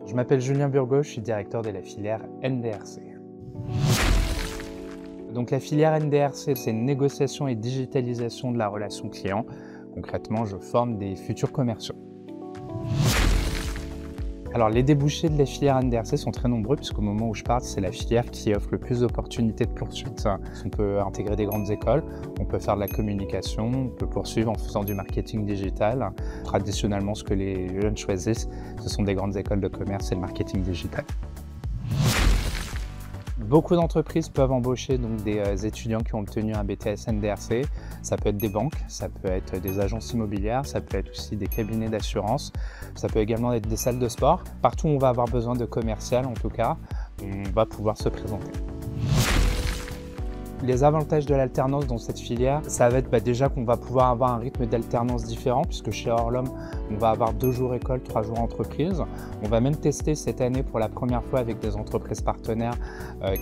Je m'appelle Julien Burgot, je suis directeur de la filière NDRC. Donc la filière NDRC, c'est une négociation et digitalisation de la relation client. Concrètement, je forme des futurs commerciaux. Alors les débouchés de la filière NDRC sont très nombreux puisqu'au moment où je parle, c'est la filière qui offre le plus d'opportunités de poursuite. On peut intégrer des grandes écoles, on peut faire de la communication, on peut poursuivre en faisant du marketing digital. Traditionnellement, ce que les jeunes choisissent, ce sont des grandes écoles de commerce et le marketing digital. Beaucoup d'entreprises peuvent embaucher donc des étudiants qui ont obtenu un BTS NDRC. Ça peut être des banques, ça peut être des agences immobilières, ça peut être aussi des cabinets d'assurance, ça peut également être des salles de sport. Partout où on va avoir besoin de commercial, en tout cas, on va pouvoir se présenter. Les avantages de l'alternance dans cette filière, ça va être déjà qu'on va pouvoir avoir un rythme d'alternance différent puisque chez Orlom, on va avoir 2 jours école, 3 jours entreprise. On va même tester cette année pour la première fois avec des entreprises partenaires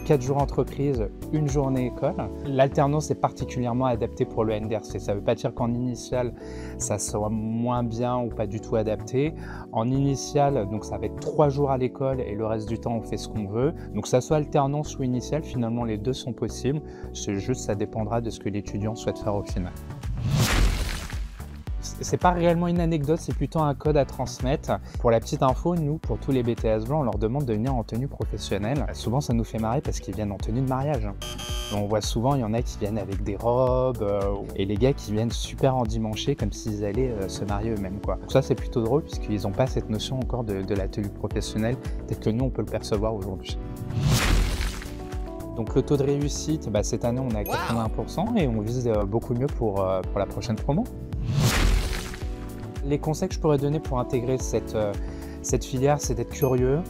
4 jours entreprise, 1 journée école. L'alternance est particulièrement adaptée pour le NDRC. Ça ne veut pas dire qu'en initial, ça sera moins bien ou pas du tout adapté. En initial, donc ça va être 3 jours à l'école et le reste du temps, on fait ce qu'on veut. Donc que ça soit alternance ou initial, finalement, les deux sont possibles. C'est juste, ça dépendra de ce que l'étudiant souhaite faire au final. C'est pas réellement une anecdote, c'est plutôt un code à transmettre. Pour la petite info, nous, pour tous les BTS blancs, on leur demande de venir en tenue professionnelle. Souvent, ça nous fait marrer parce qu'ils viennent en tenue de mariage. On voit souvent, il y en a qui viennent avec des robes et les gars qui viennent super endimanchés comme s'ils allaient se marier eux-mêmes. Donc ça, c'est plutôt drôle puisqu'ils n'ont pas cette notion encore de la tenue professionnelle telle que nous, on peut le percevoir aujourd'hui. Donc le taux de réussite, cette année on est à 81% et on vise beaucoup mieux pour la prochaine promo. Les conseils que je pourrais donner pour intégrer cette filière, c'est d'être curieux,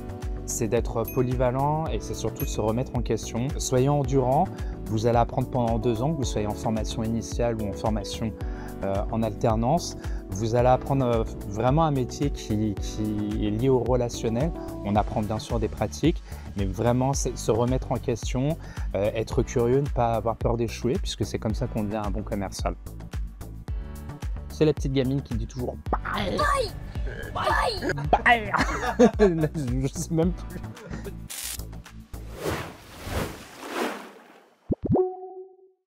c'est d'être polyvalent et c'est surtout de se remettre en question. Soyez endurant, vous allez apprendre pendant 2 ans, que vous soyez en formation initiale ou en formation en alternance. Vous allez apprendre vraiment un métier qui est lié au relationnel. On apprend bien sûr des pratiques, mais vraiment se remettre en question, être curieux, ne pas avoir peur d'échouer, puisque c'est comme ça qu'on devient un bon commercial. C'est la petite gamine qui dit toujours bye. Bye. Bye. Je sais même plus.